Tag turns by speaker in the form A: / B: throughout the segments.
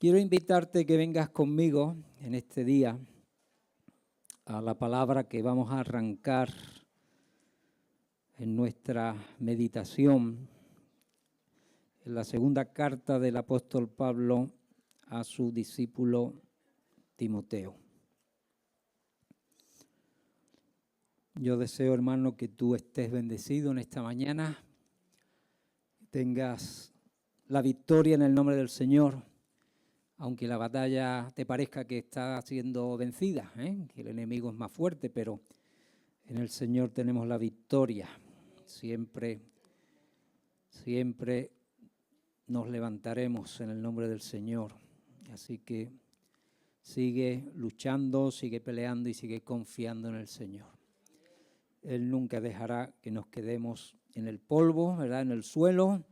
A: Quiero invitarte que vengas conmigo en este día a la palabra que vamos a arrancar en nuestra meditación, en la segunda carta del apóstol Pablo a su discípulo Timoteo. Yo deseo, hermano, que tú estés bendecido en esta mañana, que tengas la victoria en el nombre del Señor, aunque la batalla te parezca que está siendo vencida, que el enemigo es más fuerte, pero en el Señor tenemos la victoria. Siempre nos levantaremos en el nombre del Señor. Así que sigue luchando, sigue peleando y sigue confiando en el Señor. Él nunca dejará que nos quedemos en el polvo, ¿verdad?, en el suelo,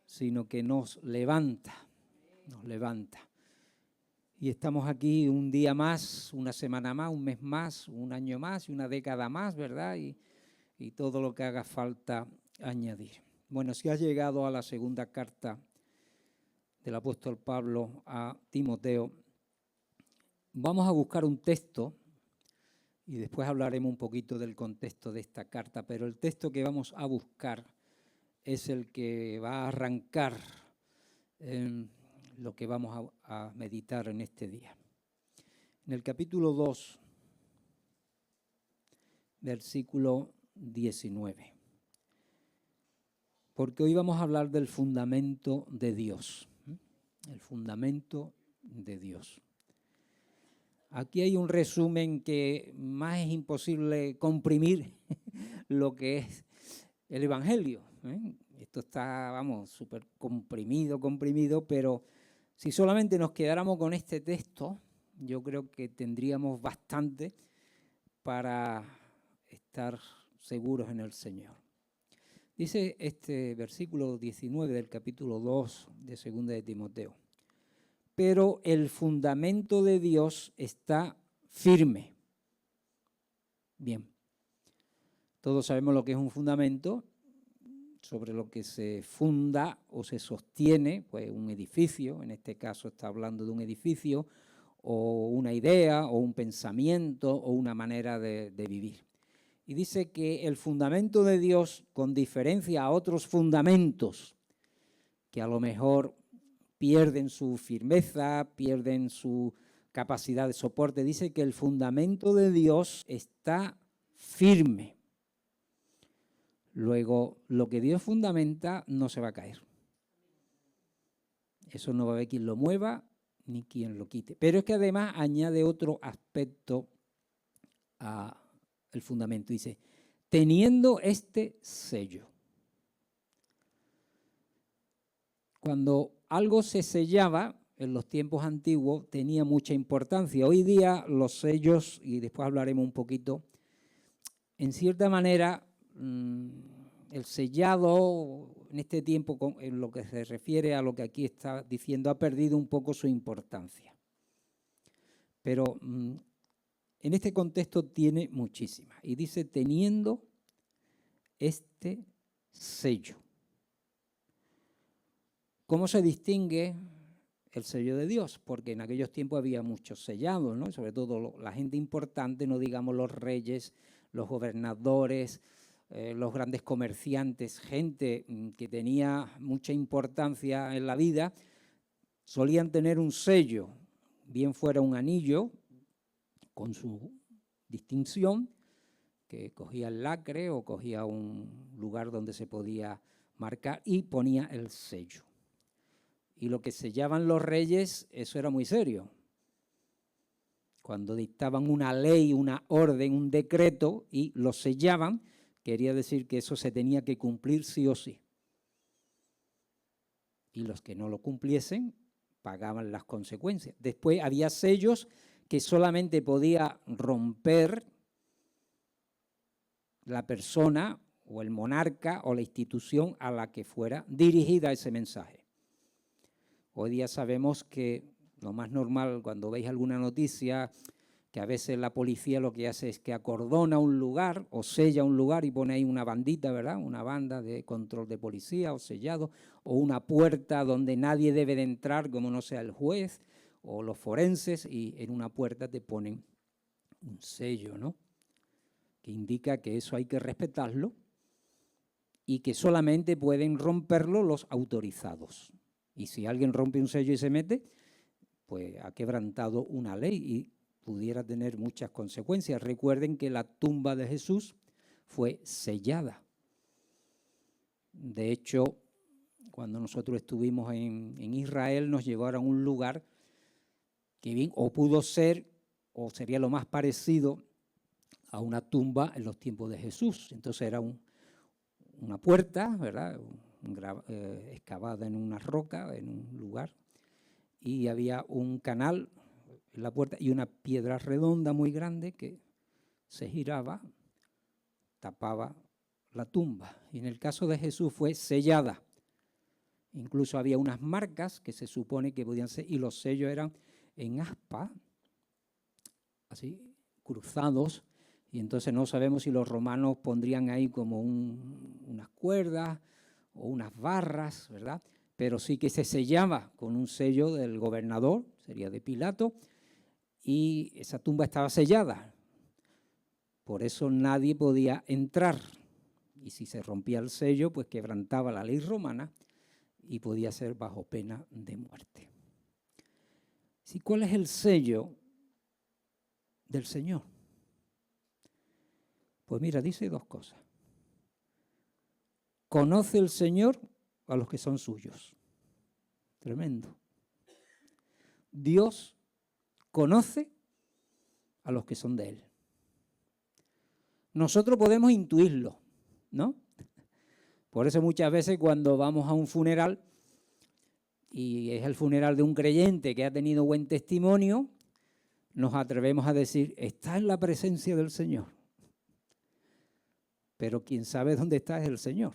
A: sino que nos levanta. Y estamos aquí un día más, una semana más, un mes más, un año más y una década más, ¿verdad? Y todo lo que haga falta añadir. Bueno, si has llegado a la segunda carta del apóstol Pablo a Timoteo, vamos a buscar un texto y después hablaremos un poquito del contexto de esta carta, pero el texto que vamos a buscar es el que va a arrancar lo que vamos a meditar en este día. En el capítulo 2, versículo 19. Porque hoy vamos a hablar del fundamento de Dios. El fundamento de Dios. Aquí hay un resumen que más es imposible comprimir lo que es el Evangelio. Esto está, vamos, súper comprimido, pero si solamente nos quedáramos con este texto, yo creo que tendríamos bastante para estar seguros en el Señor. Dice este versículo 19 del capítulo 2 de 2 de Timoteo. Pero el fundamento de Dios está firme. Bien, todos sabemos lo que es un fundamento, sobre lo que se funda o se sostiene, pues un edificio, en este caso está hablando de un edificio, o una idea, o un pensamiento, o una manera de vivir. Y dice que el fundamento de Dios, con diferencia a otros fundamentos, que a lo mejor pierden su firmeza, pierden su capacidad de soporte, dice que el fundamento de Dios está firme. Luego, lo que Dios fundamenta no se va a caer. Eso no va a haber quien lo mueva ni quien lo quite. Pero es que además añade otro aspecto al fundamento. Dice, teniendo este sello. Cuando algo se sellaba en los tiempos antiguos tenía mucha importancia. Hoy día los sellos, y después hablaremos un poquito, en cierta manera el sellado en este tiempo, en lo que se refiere a lo que aquí está diciendo, ha perdido un poco su importancia. Pero en este contexto tiene muchísima. Y dice, teniendo este sello. ¿Cómo se distingue el sello de Dios? Porque en aquellos tiempos había muchos sellados, ¿no? Sobre todo la gente importante, no digamos los reyes, los gobernadores, los grandes comerciantes, gente que tenía mucha importancia en la vida, solían tener un sello, bien fuera un anillo con su distinción, que cogía el lacre o cogía un lugar donde se podía marcar y ponía el sello. Y lo que sellaban los reyes, eso era muy serio. Cuando dictaban una ley, una orden, un decreto y lo sellaban, quería decir que eso se tenía que cumplir sí o sí. Y los que no lo cumpliesen pagaban las consecuencias. Después había sellos que solamente podía romper la persona o el monarca o la institución a la que fuera dirigida ese mensaje. Hoy día sabemos que lo más normal, cuando veis alguna noticia que a veces la policía lo que hace es que acordona un lugar o sella un lugar y pone ahí una bandita, ¿verdad? Una banda de control de policía o sellado, o una puerta donde nadie debe de entrar, como no sea el juez o los forenses, y en una puerta te ponen un sello, ¿no? Que indica que eso hay que respetarlo y que solamente pueden romperlo los autorizados. Y si alguien rompe un sello y se mete, pues ha quebrantado una ley y pudiera tener muchas consecuencias. Recuerden que la tumba de Jesús fue sellada. De hecho, cuando nosotros estuvimos en Israel, nos llevaron a un lugar que bien o pudo ser, o sería lo más parecido a una tumba en los tiempos de Jesús. Entonces era una puerta, ¿verdad? Excavada en una roca, en un lugar, y había un canal en la puerta y una piedra redonda muy grande que se giraba, tapaba la tumba. Y en el caso de Jesús fue sellada. Incluso había unas marcas que se supone que podían ser, y los sellos eran en aspa, así, cruzados, y entonces no sabemos si los romanos pondrían ahí como unas cuerdas o unas barras, ¿verdad? Pero sí que se sellaba con un sello del gobernador, sería de Pilato, y esa tumba estaba sellada. Por eso nadie podía entrar. Y si se rompía el sello, pues quebrantaba la ley romana y podía ser bajo pena de muerte. ¿Cuál es el sello del Señor? Pues mira, dice dos cosas. Conoce el Señor a los que son suyos. Tremendo. Dios conoce a los que son de Él. Nosotros podemos intuirlo, ¿no? Por eso muchas veces cuando vamos a un funeral y es el funeral de un creyente que ha tenido buen testimonio, nos atrevemos a decir, está en la presencia del Señor. Pero quien sabe dónde está es el Señor.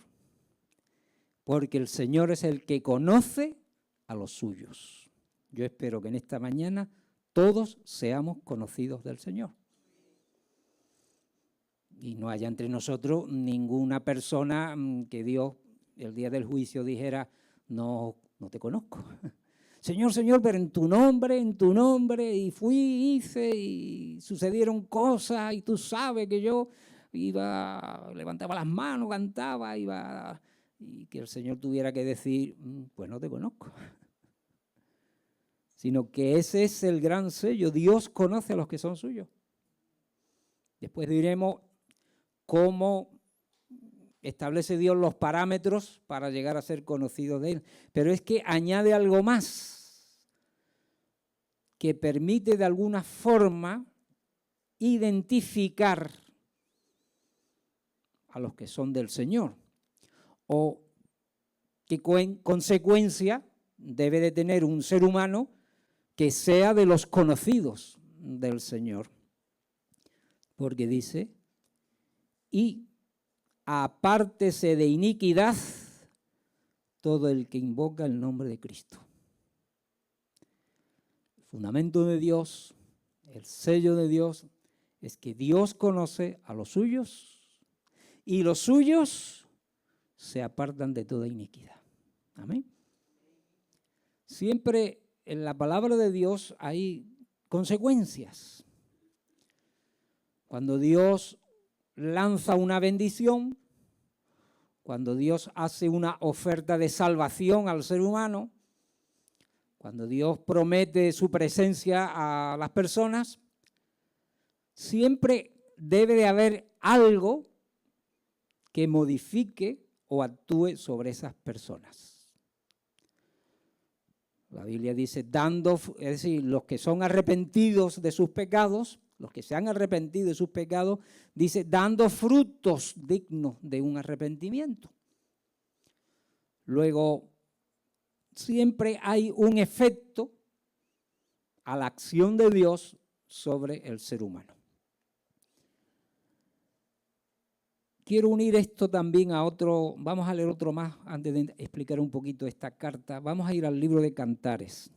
A: Porque el Señor es el que conoce a los suyos. Yo espero que en esta mañana todos seamos conocidos del Señor. Y no haya entre nosotros ninguna persona que Dios el día del juicio dijera, no te conozco. Señor, Señor, pero en tu nombre, y fui, hice, y sucedieron cosas, y tú sabes que yo iba, levantaba las manos, cantaba, iba, y que el Señor tuviera que decir, pues no te conozco. Sino que ese es el gran sello, Dios conoce a los que son suyos. Después diremos cómo establece Dios los parámetros para llegar a ser conocidos de Él. Pero es que añade algo más, que permite de alguna forma identificar a los que son del Señor. O qué consecuencia debe de tener un ser humano que sea de los conocidos del Señor. Porque dice, y apártese de iniquidad todo el que invoca el nombre de Cristo. El fundamento de Dios, el sello de Dios, es que Dios conoce a los suyos y los suyos se apartan de toda iniquidad. Amén. Siempre en la palabra de Dios hay consecuencias. Cuando Dios lanza una bendición, cuando Dios hace una oferta de salvación al ser humano, cuando Dios promete su presencia a las personas, siempre debe de haber algo que modifique o actúe sobre esas personas. La Biblia dice, es decir, los que son arrepentidos de sus pecados, los que se han arrepentido de sus pecados, dice, dando frutos dignos de un arrepentimiento. Luego, siempre hay un efecto a la acción de Dios sobre el ser humano. Quiero unir esto también a otro, vamos a leer otro más antes de explicar un poquito esta carta. Vamos a ir al libro de Cantares.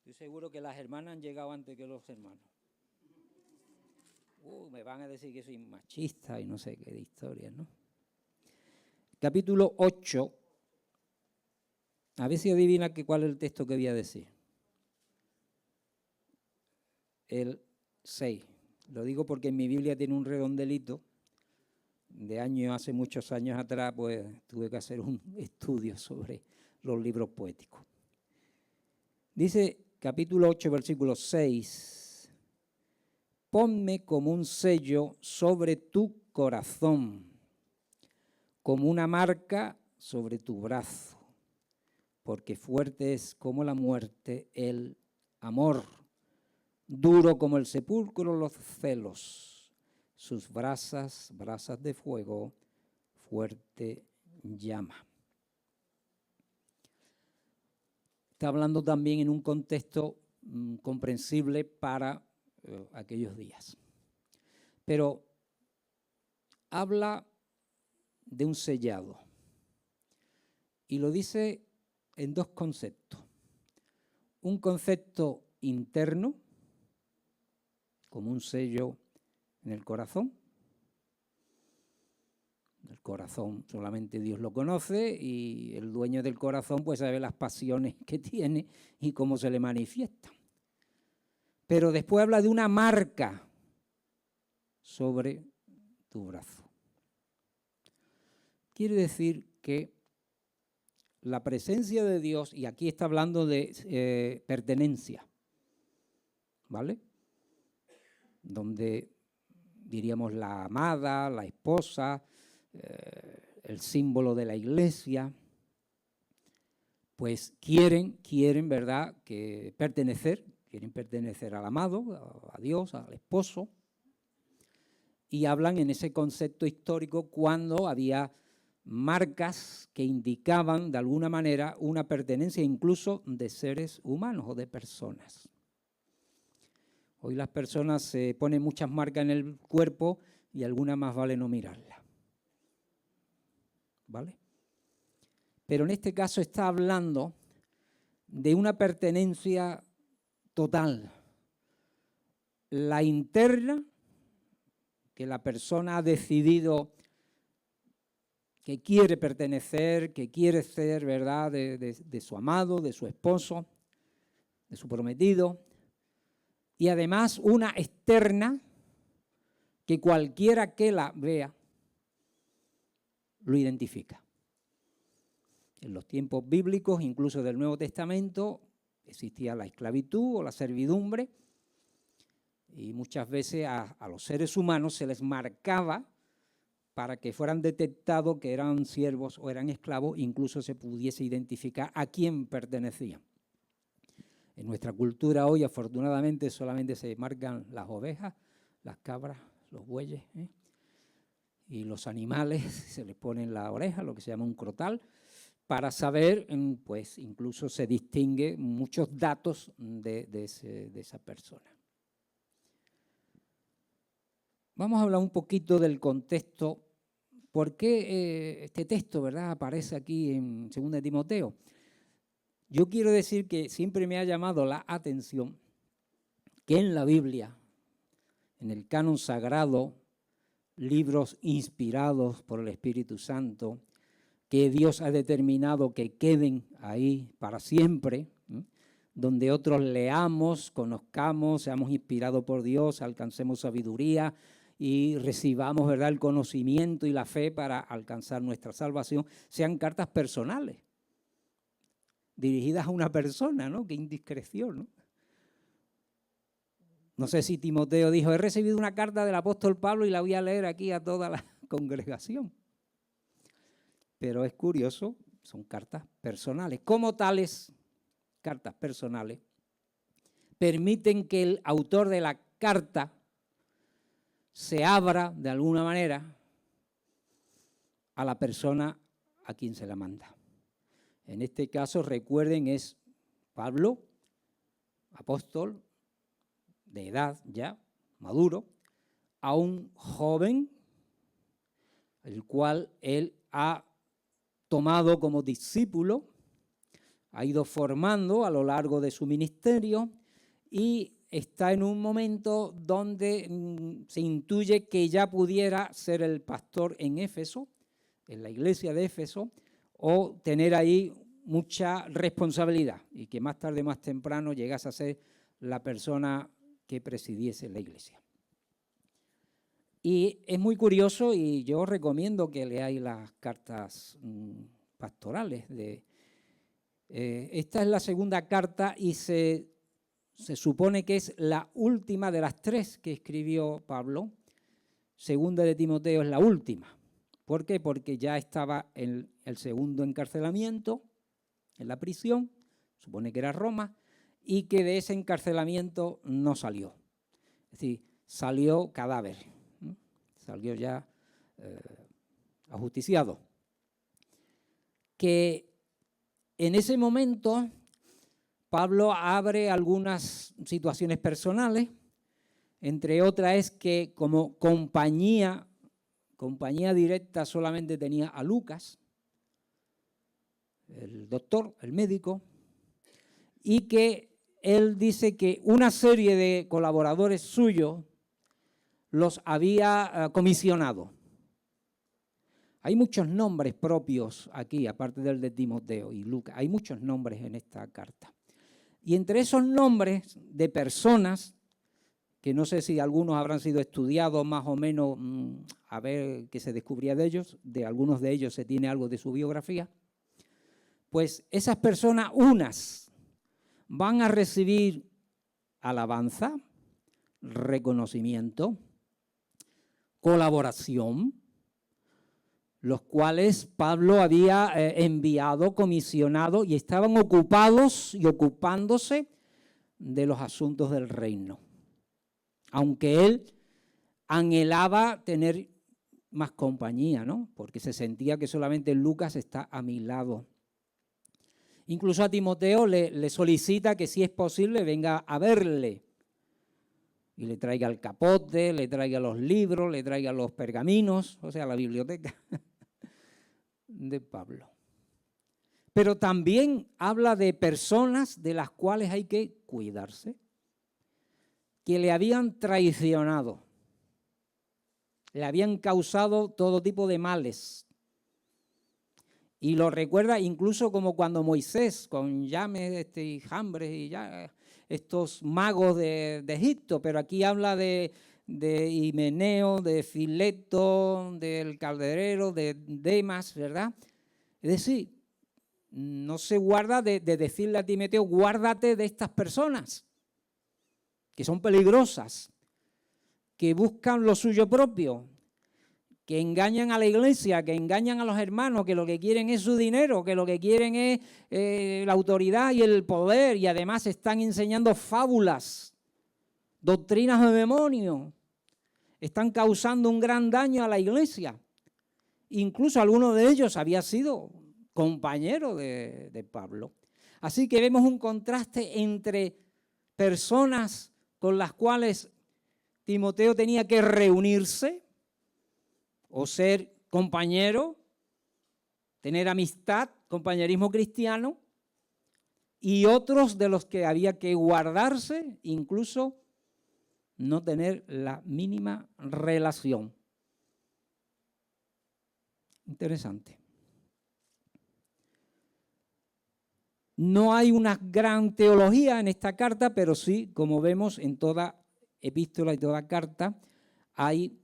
A: Estoy seguro que las hermanas han llegado antes que los hermanos. Me van a decir que soy machista y no sé qué de historias, ¿no? Capítulo 8. A ver si adivina cuál es el texto que voy a decir. El 6. Lo digo porque en mi Biblia tiene un redondelito. Hace muchos años atrás, pues tuve que hacer un estudio sobre los libros poéticos. Dice capítulo 8, versículo 6. Ponme como un sello sobre tu corazón, como una marca sobre tu brazo, porque fuerte es como la muerte el amor, duro como el sepulcro los celos, sus brasas, brasas de fuego, fuerte llama. Está hablando también en un contexto comprensible para aquellos días. Pero habla de un sellado y lo dice en dos conceptos. Un concepto interno, como un sello en el corazón. El corazón solamente Dios lo conoce y el dueño del corazón pues sabe las pasiones que tiene y cómo se le manifiestan. Pero después habla de una marca sobre tu brazo. Quiere decir que la presencia de Dios, y aquí está hablando de pertenencia, ¿vale? Donde diríamos la amada, la esposa, el símbolo de la iglesia, pues quieren, ¿verdad?, quieren pertenecer al amado, a Dios, al esposo, y hablan en ese concepto histórico cuando había marcas que indicaban de alguna manera una pertenencia incluso de seres humanos o de personas. Hoy las personas se ponen muchas marcas en el cuerpo y alguna más vale no mirarla. ¿Vale? Pero en este caso está hablando de una pertenencia total. La interna, que la persona ha decidido que quiere pertenecer, que quiere ser, ¿verdad?, de su amado, de su esposo, de su prometido. Y además una externa que cualquiera que la vea lo identifica. En los tiempos bíblicos, incluso del Nuevo Testamento, existía la esclavitud o la servidumbre y muchas veces a los seres humanos se les marcaba para que fueran detectados que eran siervos o eran esclavos, incluso se pudiese identificar a quién pertenecían. En nuestra cultura hoy, afortunadamente, solamente se marcan las ovejas, las cabras, los bueyes, y los animales, se les pone en la oreja, lo que se llama un crotal, para saber, pues incluso se distingue muchos datos de esa persona. Vamos a hablar un poquito del contexto. ¿Por qué este texto, verdad, aparece aquí en 2 Timoteo? Yo quiero decir que siempre me ha llamado la atención que en la Biblia, en el canon sagrado, libros inspirados por el Espíritu Santo, que Dios ha determinado que queden ahí para siempre, donde otros leamos, conozcamos, seamos inspirados por Dios, alcancemos sabiduría y recibamos, ¿verdad?, el conocimiento y la fe para alcanzar nuestra salvación, sean cartas personales, dirigidas a una persona, ¿no? Qué indiscreción, ¿no? No sé si Timoteo dijo, he recibido una carta del apóstol Pablo y la voy a leer aquí a toda la congregación. Pero es curioso, son cartas personales. Como tales cartas personales permiten que el autor de la carta se abra de alguna manera a la persona a quien se la manda. En este caso, recuerden, es Pablo, apóstol, de edad ya, maduro, a un joven, el cual él ha tomado como discípulo, ha ido formando a lo largo de su ministerio y está en un momento donde se intuye que ya pudiera ser el pastor en Éfeso, en la iglesia de Éfeso, o tener ahí mucha responsabilidad y que más tarde, más temprano, llegase a ser la persona que presidiese la iglesia. Y es muy curioso y yo recomiendo que leáis las cartas pastorales. Esta es la segunda carta y se supone que es la última de las 3 que escribió Pablo. Segunda de Timoteo es la última. ¿Por qué? Porque ya estaba el segundo encarcelamiento en la prisión, supone que era Roma, y que de ese encarcelamiento no salió. Es decir, salió cadáver, salió ya ajusticiado. Que en ese momento Pablo abre algunas situaciones personales, entre otras es que como compañía directa solamente tenía a Lucas, el doctor, el médico, y que él dice que una serie de colaboradores suyos los había comisionado. Hay muchos nombres propios aquí, aparte del de Timoteo y Lucas, hay muchos nombres en esta carta. Y entre esos nombres de personas, que no sé si algunos habrán sido estudiados más o menos, a ver qué se descubría de ellos, de algunos de ellos se tiene algo de su biografía, pues esas personas, unas van a recibir alabanza, reconocimiento, colaboración, los cuales Pablo había enviado, comisionado y estaban ocupados y ocupándose de los asuntos del reino. Aunque él anhelaba tener más compañía, ¿no? Porque se sentía que solamente Lucas está a mi lado. Incluso a Timoteo le solicita que si es posible venga a verle y le traiga el capote, le traiga los libros, le traiga los pergaminos, o sea, la biblioteca de Pablo. Pero también habla de personas de las cuales hay que cuidarse, que le habían traicionado, le habían causado todo tipo de males. Y lo recuerda incluso como cuando Moisés, con llames y jambres y ya, estos magos de Egipto, pero aquí habla de Himeneo, de Fileto, del calderero, de Demas, ¿verdad? Es decir, no se guarda de decirle a Timoteo, guárdate de estas personas, que son peligrosas, que buscan lo suyo propio, que engañan a la iglesia, que engañan a los hermanos, que lo que quieren es su dinero, que lo que quieren es la autoridad y el poder, y además están enseñando fábulas, doctrinas de demonios, están causando un gran daño a la iglesia. Incluso alguno de ellos había sido compañero de Pablo. Así que vemos un contraste entre personas con las cuales Timoteo tenía que reunirse o ser compañero, tener amistad, compañerismo cristiano, y otros de los que había que guardarse, incluso no tener la mínima relación. Interesante. No hay una gran teología en esta carta, pero sí, como vemos en toda epístola y toda carta, hay,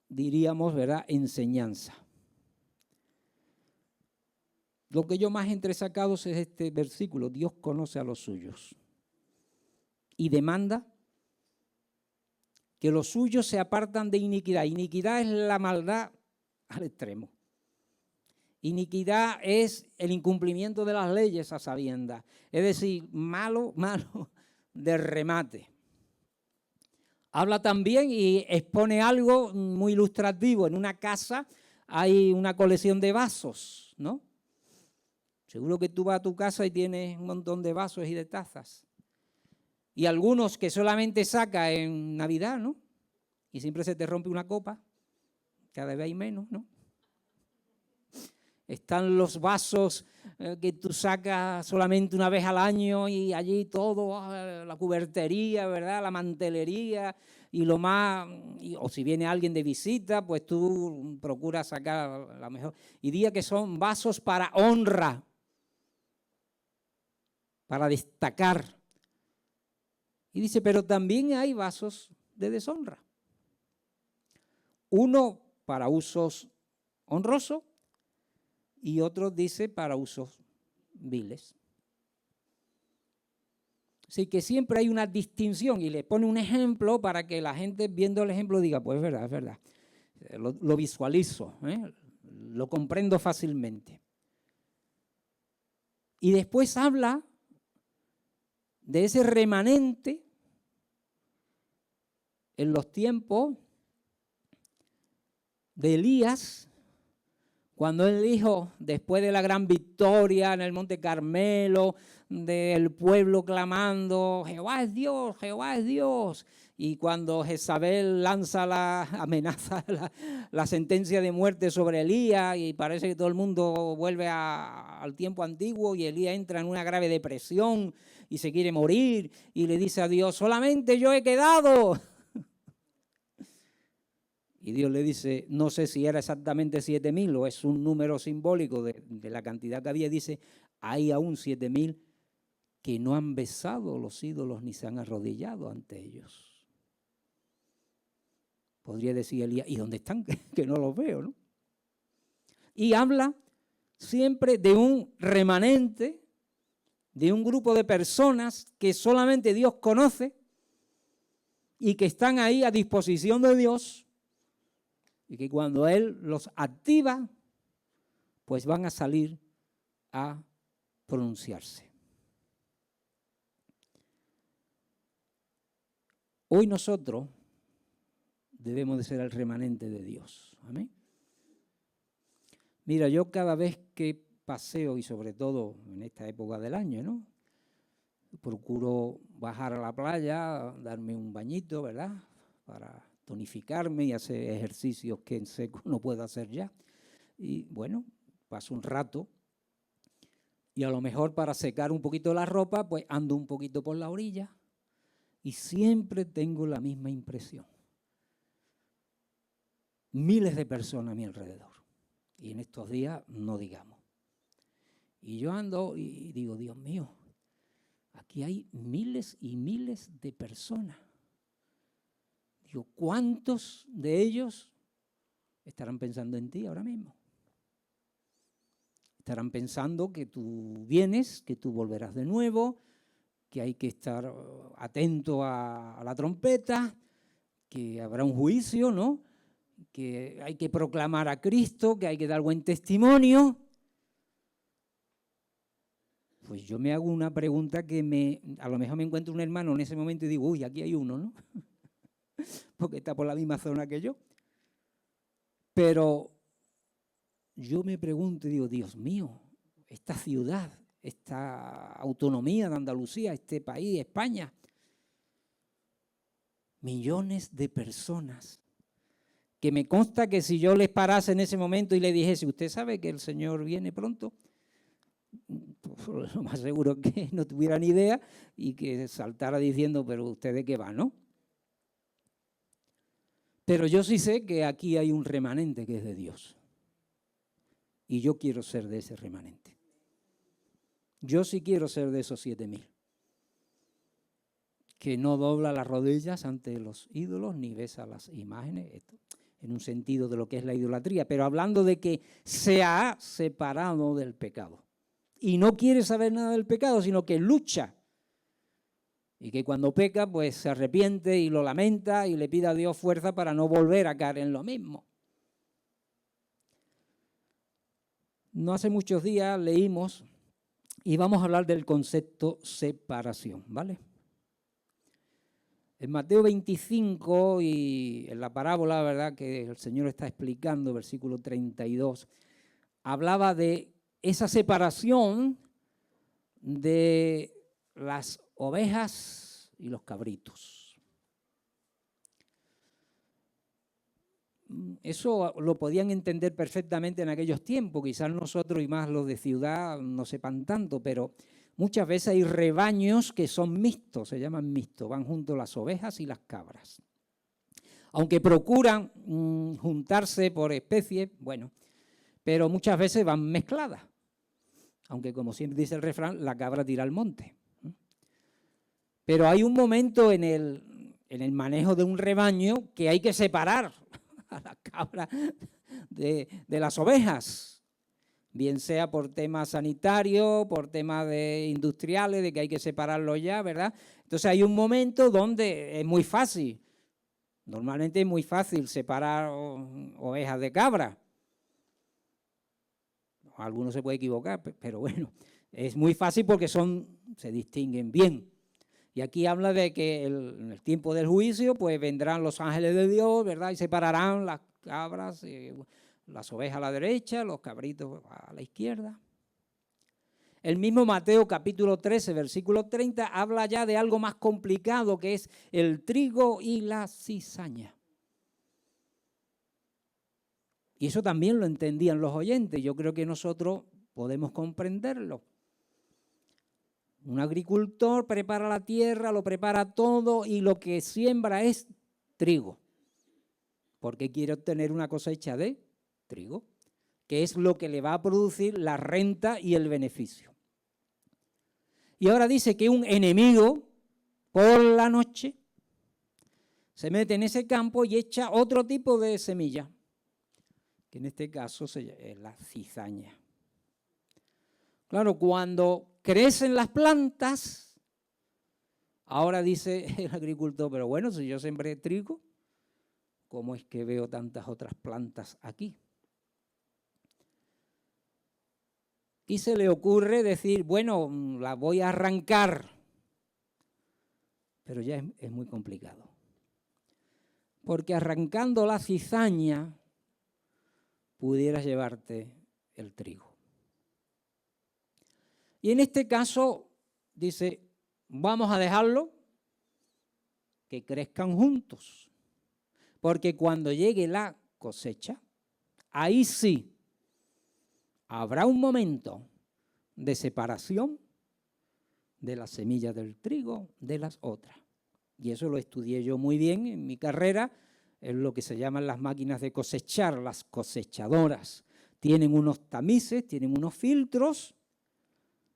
A: diríamos, ¿verdad?, enseñanza. Lo que yo más he entresacado es este versículo: Dios conoce a los suyos y demanda que los suyos se apartan de iniquidad. Iniquidad es la maldad al extremo. Iniquidad es el incumplimiento de las leyes a sabiendas, es decir, malo de remate. Habla también y expone algo muy ilustrativo. En una casa hay una colección de vasos, ¿no? Seguro que tú vas a tu casa y tienes un montón de vasos y de tazas. Y algunos que solamente saca en Navidad, ¿no? Y siempre se te rompe una copa, cada vez hay menos, ¿no? están los vasos que tú sacas solamente una vez al año y allí todo, la cubertería, ¿verdad? La mantelería y lo más, o si viene alguien de visita, pues tú procuras sacar la mejor. Y diga que son vasos para honra, para destacar. Y dice, pero también hay vasos de deshonra. Uno para usos honrosos y otro dice para usos viles. Así que siempre hay una distinción y le pone un ejemplo para que la gente viendo el ejemplo diga, pues es verdad, es verdad. Lo visualizo, lo comprendo fácilmente. Y después habla de ese remanente en los tiempos de Elías, cuando él dijo, después de la gran victoria en el Monte Carmelo, del pueblo clamando, Jehová es Dios, Jehová es Dios. Y cuando Jezabel lanza la amenaza, la sentencia de muerte sobre Elías, y parece que todo el mundo vuelve al tiempo antiguo, y Elías entra en una grave depresión y se quiere morir, y le dice a Dios, solamente yo he quedado. Y Dios le dice, no sé si era exactamente 7.000 o es un número simbólico de la cantidad que había. Dice, hay aún 7.000 que no han besado los ídolos ni se han arrodillado ante ellos. Podría decir Elías, ¿y dónde están? Que no los veo, ¿no? Y habla siempre de un remanente, de un grupo de personas que solamente Dios conoce y que están ahí a disposición de Dios. Y que cuando Él los activa, pues van a salir a pronunciarse. Hoy nosotros debemos de ser el remanente de Dios. Amén. Mira, yo cada vez que paseo, y sobre todo en esta época del año, ¿no? Procuro bajar a la playa, darme un bañito, ¿verdad? Para tonificarme y hacer ejercicios que en seco no puedo hacer ya. Y bueno, paso un rato y a lo mejor para secar un poquito la ropa, pues ando un poquito por la orilla y siempre tengo la misma impresión. Miles de personas a mi alrededor. Y en estos días no digamos. Y yo ando y digo, Dios mío, aquí hay miles y miles de personas. Digo, ¿cuántos de ellos estarán pensando en ti ahora mismo? Estarán pensando que tú vienes, que tú volverás de nuevo, que hay que estar atento a la trompeta, que habrá un juicio, ¿no? Que hay que proclamar a Cristo, que hay que dar buen testimonio. Pues yo me hago una pregunta que a lo mejor me encuentro un hermano en ese momento y digo, uy, aquí hay uno, ¿no? Porque está por la misma zona que yo. Pero yo me pregunto y digo, Dios mío, esta ciudad, esta autonomía de Andalucía, este país, España, millones de personas, que me consta que si yo les parase en ese momento y le dijese, ¿usted sabe que el Señor viene pronto? Pues lo más seguro es que no tuviera ni idea y que saltara diciendo, pero ¿usted de qué va, no? Pero yo sí sé que aquí hay un remanente que es de Dios. Y yo quiero ser de ese remanente. Yo sí quiero ser de esos 7.000. Que no dobla las rodillas ante los ídolos ni besa las imágenes, esto, en un sentido de lo que es la idolatría, pero hablando de que se ha separado del pecado. Y no quiere saber nada del pecado, sino que lucha. Y que cuando peca, pues se arrepiente y lo lamenta y le pide a Dios fuerza para no volver a caer en lo mismo. No hace muchos días leímos y vamos a hablar del concepto separación, ¿vale? En Mateo 25 y en la parábola, ¿verdad?, que el Señor está explicando, versículo 32, hablaba de esa separación de las ovejas y los cabritos. eso lo podían entender perfectamente en aquellos tiempos, quizás nosotros y más los de ciudad no sepan tanto, pero muchas veces hay rebaños que son mixtos, se llaman mixtos, van juntos las ovejas y las cabras. Aunque procuran juntarse por especies, bueno, pero muchas veces van mezcladas. Aunque como siempre dice el refrán, la cabra tira al monte. Pero hay un momento en el manejo de un rebaño que hay que separar a la cabra de las ovejas, bien sea por temas sanitarios, por temas industriales, de que hay que separarlo ya, ¿verdad? Entonces hay un momento donde es muy fácil, normalmente es muy fácil separar ovejas de cabra. Algunos se puede equivocar, pero bueno, es muy fácil porque se distinguen bien. Y aquí habla de que en el tiempo del juicio, pues vendrán los ángeles de Dios, ¿verdad? Y separarán las cabras, las ovejas a la derecha, los cabritos a la izquierda. El mismo Mateo capítulo 13, versículo 30, habla ya de algo más complicado, que es el trigo y la cizaña. Y eso también lo entendían los oyentes. Yo creo que nosotros podemos comprenderlo. Un agricultor prepara la tierra, lo prepara todo y lo que siembra es trigo. Porque quiere obtener una cosecha de trigo, que es lo que le va a producir la renta y el beneficio. Y ahora dice que un enemigo por la noche se mete en ese campo y echa otro tipo de semilla, que en este caso es la cizaña. Claro, cuando crecen las plantas, ahora dice el agricultor, pero bueno, si yo sembré trigo, ¿cómo es que veo tantas otras plantas aquí? Y se le ocurre decir, bueno, la voy a arrancar, pero ya es muy complicado. Porque arrancando la cizaña, pudieras llevarte el trigo. Y en este caso, dice, vamos a dejarlo que crezcan juntos, porque cuando llegue la cosecha, ahí sí habrá un momento de separación de las semillas del trigo de las otras. Y eso lo estudié yo muy bien en mi carrera, es lo que se llaman las máquinas de cosechar, las cosechadoras. Tienen unos tamices, tienen unos filtros,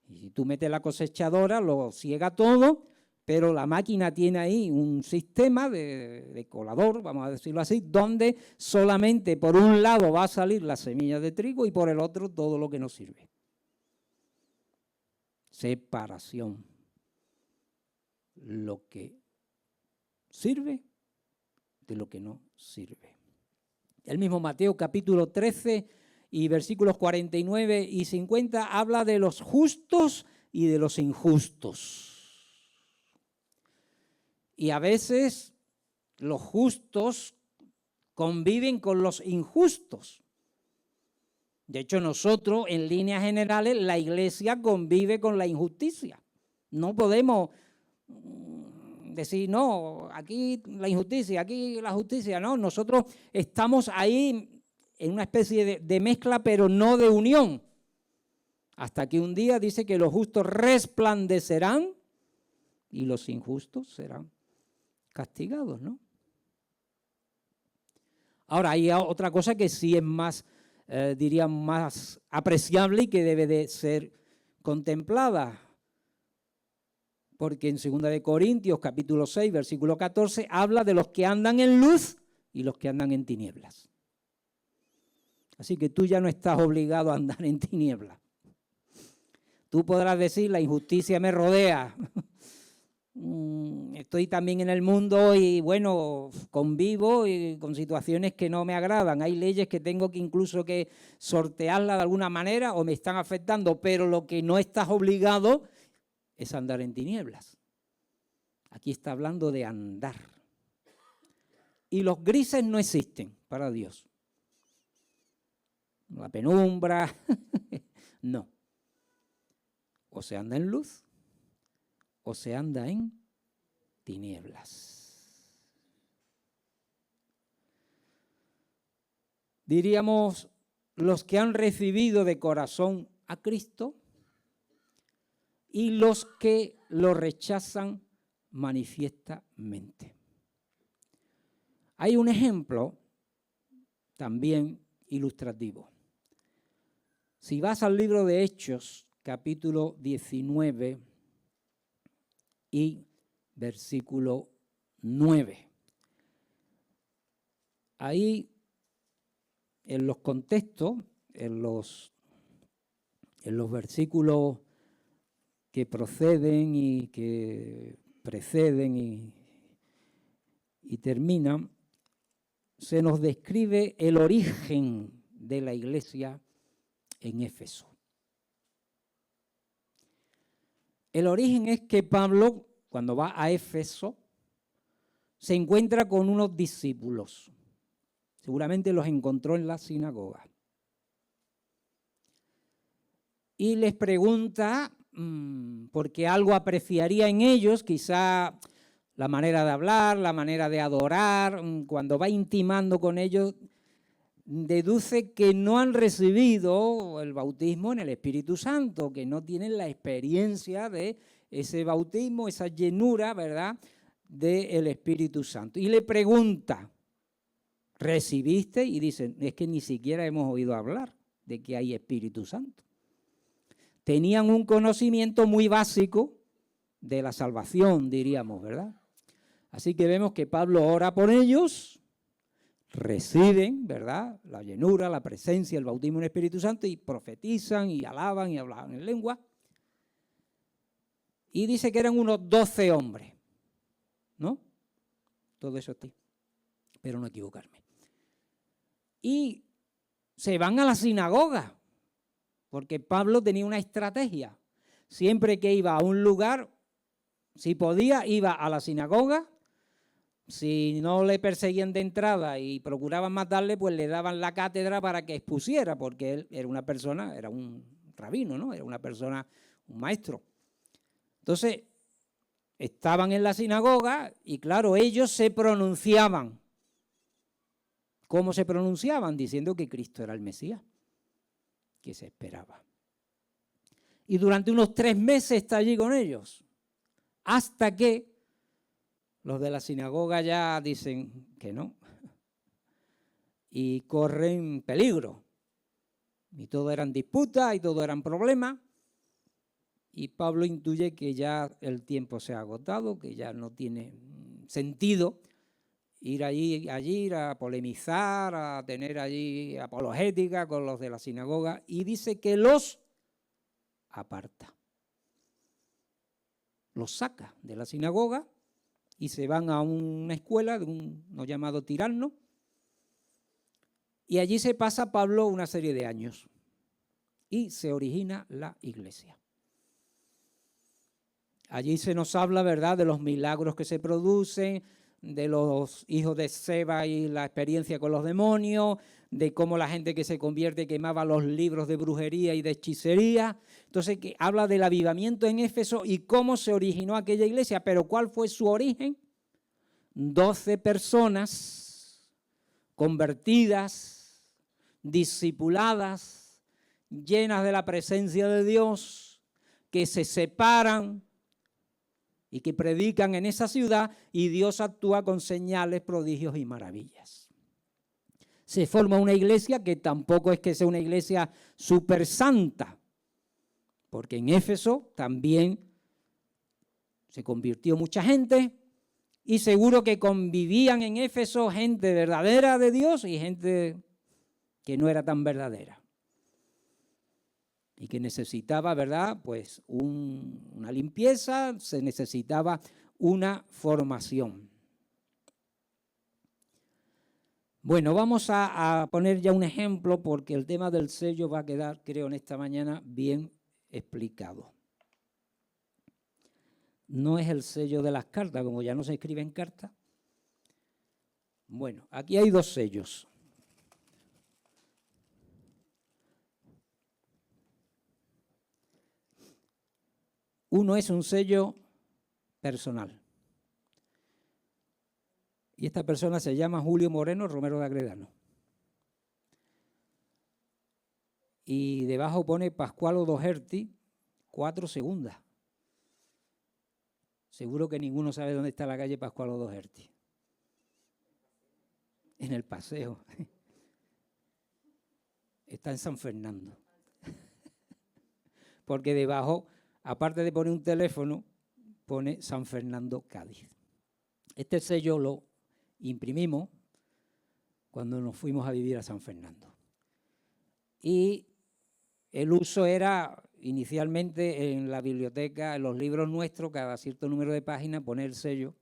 A: y si tú metes la cosechadora, lo ciega todo, pero la máquina tiene ahí un sistema de colador, vamos a decirlo así, donde solamente por un lado va a salir la semilla de trigo y por el otro todo lo que no sirve. Separación. Lo que sirve de lo que no sirve. El mismo Mateo capítulo 13 y versículos 49 y 50 habla de los justos y de los injustos. Y a veces los justos conviven con los injustos. De hecho, nosotros, en líneas generales, la Iglesia convive con la injusticia. No podemos decir, no, aquí la injusticia, aquí la justicia. No, nosotros estamos ahí en una especie de mezcla, pero no de unión. Hasta que un día dice que los justos resplandecerán y los injustos serán castigados, ¿no? Ahora, hay otra cosa que sí es más, diría, más apreciable y que debe de ser contemplada. Porque en 2 de Corintios, capítulo 6, versículo 14, habla de los que andan en luz y los que andan en tinieblas. Así que tú ya no estás obligado a andar en tinieblas. Tú podrás decir, la injusticia me rodea. Estoy también en el mundo y bueno, convivo y con situaciones que no me agradan. Hay leyes que tengo que incluso que sortearlas de alguna manera o me están afectando, pero lo que no estás obligado es andar en tinieblas. Aquí está hablando de andar. Y los grises no existen para Dios. La penumbra, no. O se anda en luz o se anda en tinieblas. diríamos, los que han recibido de corazón a Cristo y los que lo rechazan manifiestamente. Hay un ejemplo también ilustrativo. Si vas al libro de Hechos, capítulo 19 y versículo 9. Ahí, en los contextos, en los versículos que proceden y que preceden y terminan, se nos describe el origen de la iglesia en Éfeso. El origen es que Pablo, cuando va a Éfeso, se encuentra con unos discípulos. Seguramente los encontró en la sinagoga. Y les pregunta, porque algo apreciaría en ellos, quizá la manera de hablar, la manera de adorar. Cuando va intimando con ellos, deduce que no han recibido el bautismo en el Espíritu Santo, que no tienen la experiencia de ese bautismo, esa llenura, ¿verdad?, del Espíritu Santo. Y le pregunta, ¿recibiste? Y dicen, es que ni siquiera hemos oído hablar de que hay Espíritu Santo. Tenían un conocimiento muy básico de la salvación, diríamos, ¿verdad? Así que vemos que Pablo ora por ellos, reciben, ¿verdad?, la llenura, la presencia, el bautismo en el Espíritu Santo y profetizan y alaban y hablan en lengua. Y dice que eran unos 12 hombres, ¿no? Todo eso sí, espero no equivocarme. Y se van a la sinagoga, porque Pablo tenía una estrategia. Siempre que iba a un lugar, si podía, iba a la sinagoga. Si no le perseguían de entrada y procuraban matarle, pues le daban la cátedra para que expusiera, porque él era una persona, era un rabino, ¿no? Era una persona, un maestro. Entonces, estaban en la sinagoga y claro, ellos se pronunciaban. ¿Cómo se pronunciaban? Diciendo que Cristo era el Mesías, que se esperaba. Y durante unos 3 meses está allí con ellos, hasta que los de la sinagoga ya dicen que no y corren peligro. Y todo eran disputas y todo eran problemas. Y Pablo intuye que ya el tiempo se ha agotado, que ya no tiene sentido ir allí a polemizar, a tener allí apologética con los de la sinagoga. Y dice que los aparta. Los saca de la sinagoga y se van a una escuela de uno llamado Tirano, y allí se pasa Pablo una serie de años y se origina la iglesia. Allí se nos habla, ¿verdad?, de los milagros que se producen, de los hijos de Seba y la experiencia con los demonios, de cómo la gente que se convierte quemaba los libros de brujería y de hechicería. Entonces, que habla del avivamiento en Éfeso y cómo se originó aquella iglesia. Pero ¿cuál fue su origen? 12 personas convertidas, discipuladas, llenas de la presencia de Dios, que se separan y que predican en esa ciudad, y Dios actúa con señales, prodigios y maravillas. Se forma una iglesia que tampoco es que sea una iglesia súper santa, porque en Éfeso también se convirtió mucha gente, y seguro que convivían en Éfeso gente verdadera de Dios y gente que no era tan verdadera. Y que necesitaba, ¿verdad?, pues una limpieza, se necesitaba una formación. Bueno, vamos a poner ya un ejemplo porque el tema del sello va a quedar, creo, en esta mañana bien explicado. No es el sello de las cartas, como ya no se escriben cartas. Bueno, aquí hay 2 sellos. Uno es un sello personal. Y esta persona se llama Julio Moreno Romero de Agredano. y debajo pone Pascual Doherty, 4 segundas. Seguro que ninguno sabe dónde está la calle Pascual Doherty. En el Paseo. Está en San Fernando. Porque debajo, aparte de poner un teléfono, pone San Fernando, Cádiz. Este sello lo imprimimos cuando nos fuimos a vivir a San Fernando. Y el uso era inicialmente en la biblioteca, en los libros nuestros, cada cierto número de páginas, poner el sello,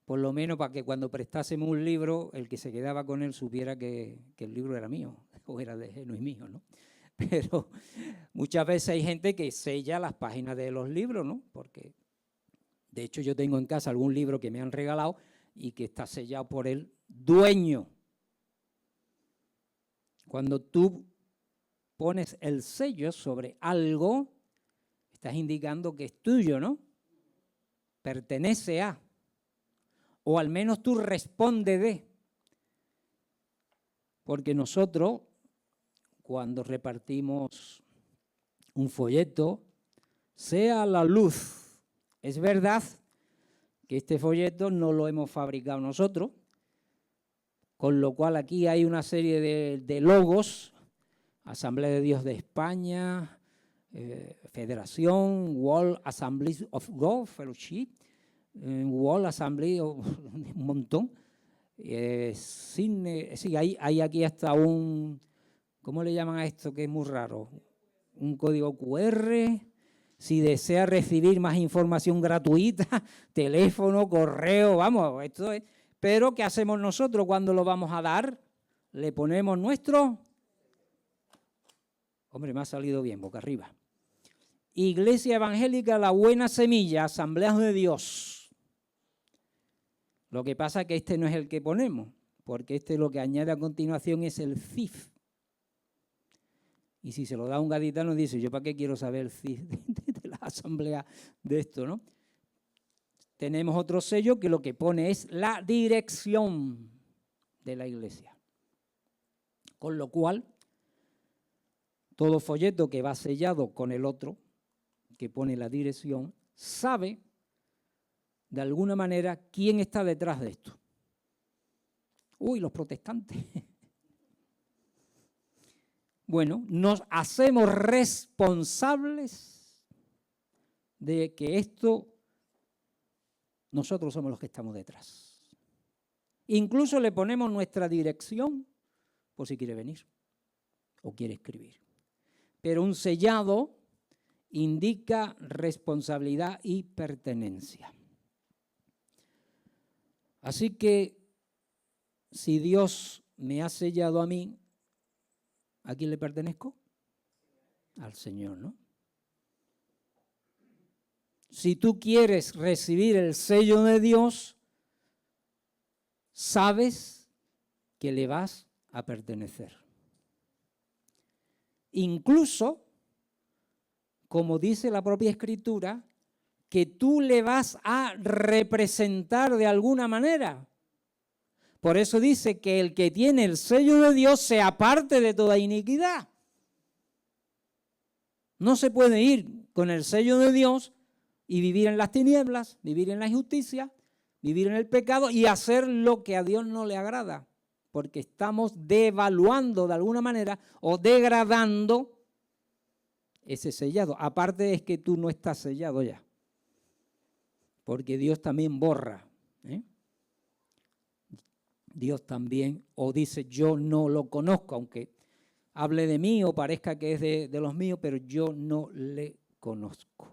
A: por lo menos para que cuando prestásemos un libro, el que se quedaba con él supiera que el libro era mío, o era de no es mío, ¿no? Pero muchas veces hay gente que sella las páginas de los libros, ¿no? Porque, de hecho, yo tengo en casa algún libro que me han regalado y que está sellado por el dueño. Cuando tú pones el sello sobre algo, estás indicando que es tuyo, ¿no? Pertenece a, o al menos tú respondes de. Porque nosotros, cuando repartimos un folleto, sea la luz, es verdad que este folleto no lo hemos fabricado nosotros, con lo cual aquí hay una serie de logos, Asamblea de Dios de España, Federación, World Assembly of God, Fellowship, World Assembly, un montón. Sí, hay aquí hasta un, ¿cómo le llaman a esto que es muy raro? Un código QR. Si desea recibir más información gratuita, teléfono, correo, vamos, esto es. Pero ¿qué hacemos nosotros cuando lo vamos a dar? Le ponemos nuestro... Hombre, me ha salido bien, boca arriba. Iglesia Evangélica La Buena Semilla, Asamblea de Dios. Lo que pasa es que este no es el que ponemos, porque este lo que añade a continuación es el CIF. Y si se lo da a un gaditano, dice, ¿yo para qué quiero saber el CIF de la asamblea de esto, no? Tenemos otro sello que lo que pone es la dirección de la iglesia. Con lo cual, todo folleto que va sellado con el otro, que pone la dirección, sabe de alguna manera quién está detrás de esto. Uy, los protestantes. Bueno, nos hacemos responsables de que esto, nosotros somos los que estamos detrás. Incluso le ponemos nuestra dirección por si quiere venir o quiere escribir. Pero un sellado indica responsabilidad y pertenencia. Así que si Dios me ha sellado a mí, ¿a quién le pertenezco? Al Señor, ¿no? Si tú quieres recibir el sello de Dios, sabes que le vas a pertenecer. Incluso, como dice la propia Escritura, que tú le vas a representar de alguna manera. Por eso dice que el que tiene el sello de Dios se aparte de toda iniquidad. No se puede ir con el sello de Dios y vivir en las tinieblas, vivir en la injusticia, vivir en el pecado y hacer lo que a Dios no le agrada. Porque estamos devaluando de alguna manera o degradando ese sellado. Aparte es que tú no estás sellado ya. Porque Dios también borra. Dios también, o dice, yo no lo conozco, aunque hable de mí o parezca que es de los míos, pero yo no le conozco.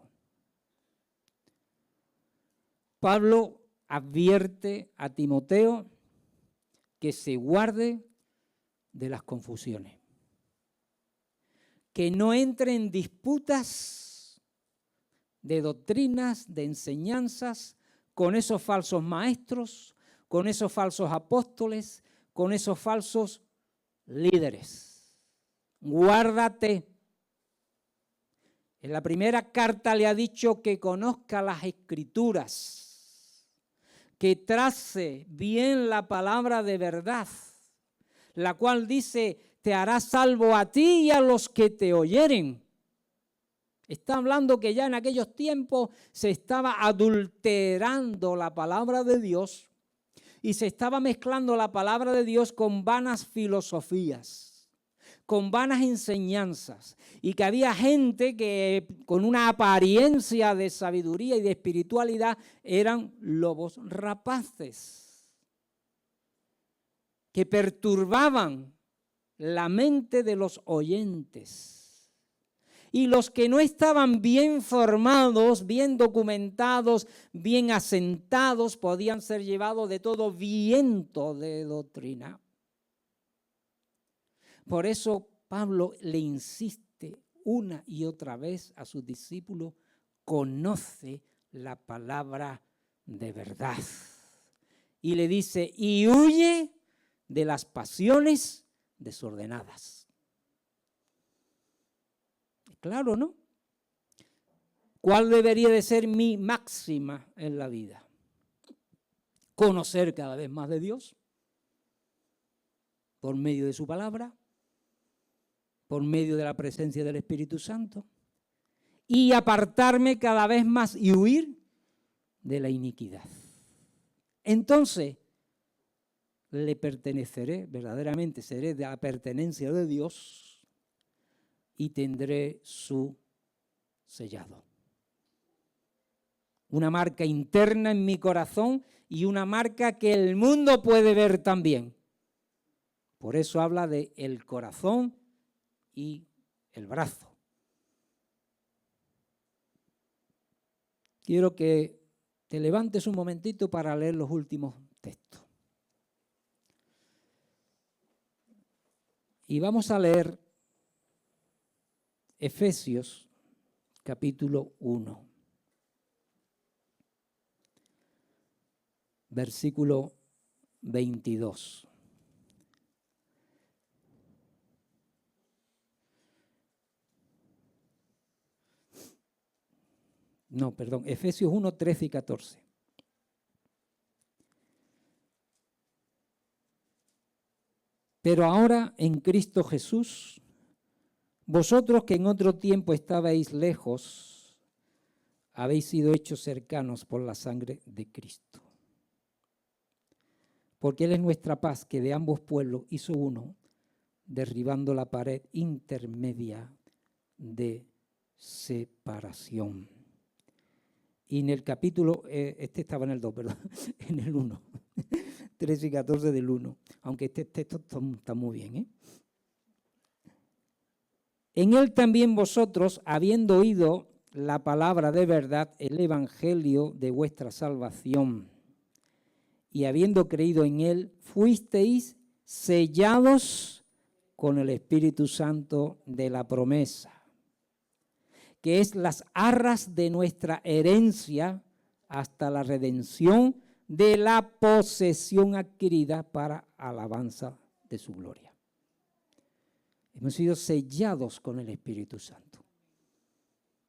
A: Pablo advierte a Timoteo que se guarde de las confusiones, que no entre en disputas de doctrinas, de enseñanzas, con esos falsos maestros, con esos falsos apóstoles, con esos falsos líderes. Guárdate. En la primera carta le ha dicho que conozca las Escrituras, que trace bien la palabra de verdad, la cual dice, te hará salvo a ti y a los que te oyeren. Está hablando que ya en aquellos tiempos se estaba adulterando la palabra de Dios y se estaba mezclando la palabra de Dios con vanas filosofías, con vanas enseñanzas, y que había gente que con una apariencia de sabiduría y de espiritualidad eran lobos rapaces, que perturbaban la mente de los oyentes. Y los que no estaban bien formados, bien documentados, bien asentados, podían ser llevados de todo viento de doctrina. Por eso Pablo le insiste una y otra vez a sus discípulos: conoce la palabra de verdad. Y le dice: y huye de las pasiones desordenadas. Claro, ¿no? ¿Cuál debería de ser mi máxima en la vida? Conocer cada vez más de Dios por medio de su palabra, por medio de la presencia del Espíritu Santo, y apartarme cada vez más y huir de la iniquidad. Entonces, le perteneceré, verdaderamente seré de la pertenencia de Dios y tendré su sellado. Una marca interna en mi corazón y una marca que el mundo puede ver también. Por eso habla de el corazón y el brazo. Quiero que te levantes un momentito para leer los últimos textos. Y vamos a leer Efesios capítulo 1, versículo 22. No, perdón, Efesios 1, 13 y 14. Pero ahora en Cristo Jesús, vosotros que en otro tiempo estabais lejos, habéis sido hechos cercanos por la sangre de Cristo. Porque Él es nuestra paz, que de ambos pueblos hizo uno, derribando la pared intermedia de separación. Y en el capítulo, este estaba en el 2, ¿verdad? En el 1, 13 y 14 del 1, aunque este texto está muy bien, ¿eh? En Él también vosotros, habiendo oído la palabra de verdad, el evangelio de vuestra salvación, y habiendo creído en Él, fuisteis sellados con el Espíritu Santo de la promesa, que es las arras de nuestra herencia hasta la redención de la posesión adquirida para alabanza de su gloria. Hemos sido sellados con el Espíritu Santo.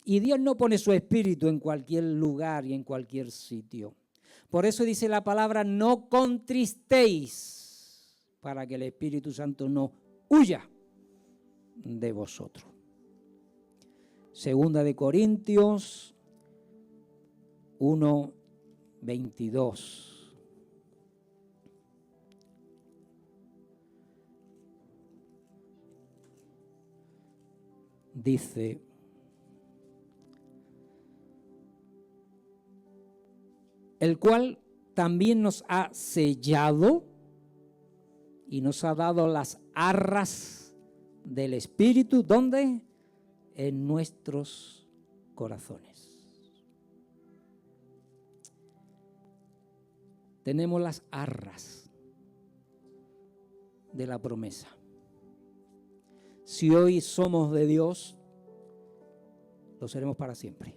A: Y Dios no pone su Espíritu en cualquier lugar y en cualquier sitio. Por eso dice la palabra: no contristéis, para que el Espíritu Santo no huya de vosotros. Segunda de Corintios 1, 22. Dice: el cual también nos ha sellado y nos ha dado las arras del Espíritu. ¿Dónde? En nuestros corazones. Tenemos las arras de la promesa. Si hoy somos de Dios, lo seremos para siempre.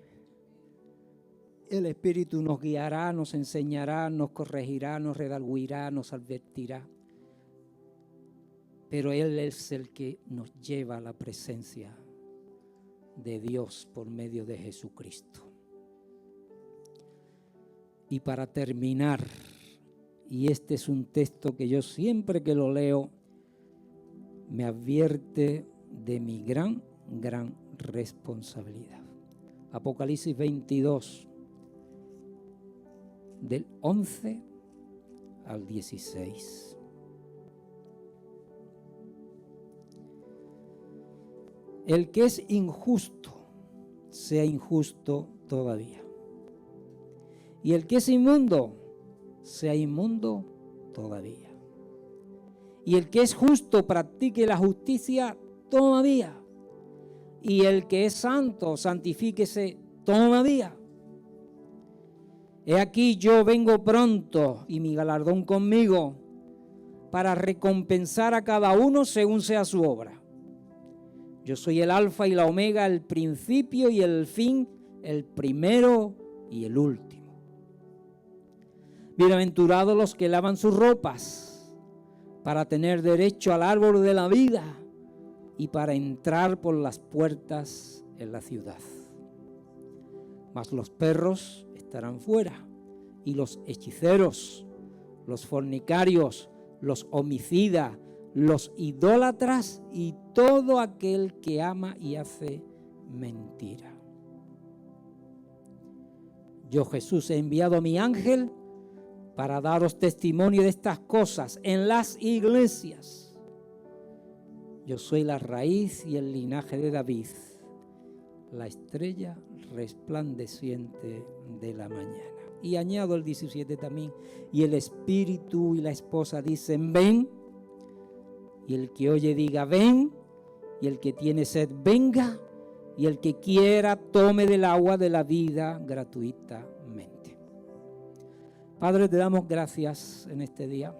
A: El Espíritu nos guiará, nos enseñará, nos corregirá, nos redarguirá, nos advertirá. Pero Él es el que nos lleva a la presencia de Dios por medio de Jesucristo. Y para terminar, y este es un texto que yo siempre que lo leo me advierte de mi gran responsabilidad. Apocalipsis 22, del 11 al 16. El que es injusto, sea injusto todavía. Y el que es inmundo, sea inmundo todavía. Y el que es justo, practique la justicia todavía. Y el que es santo, santifíquese todavía. He aquí yo vengo pronto y mi galardón conmigo para recompensar a cada uno según sea su obra. Yo soy el alfa y la omega, el principio y el fin, el primero y el último. Bienaventurados los que lavan sus ropas para tener derecho al árbol de la vida y para entrar por las puertas en la ciudad. Mas los perros estarán fuera, y los hechiceros, los fornicarios, los homicidas, los idólatras y todo aquel que ama y hace mentira. Yo, Jesús, he enviado a mi ángel para daros testimonio de estas cosas en las iglesias. Yo soy la raíz y el linaje de David, la estrella resplandeciente de la mañana. Y añado el 17 también, y el espíritu y la esposa dicen, ven, y el que oye diga, ven, y el que tiene sed, venga, y el que quiera tome del agua de la vida gratuitamente. Padre, te damos gracias en este día.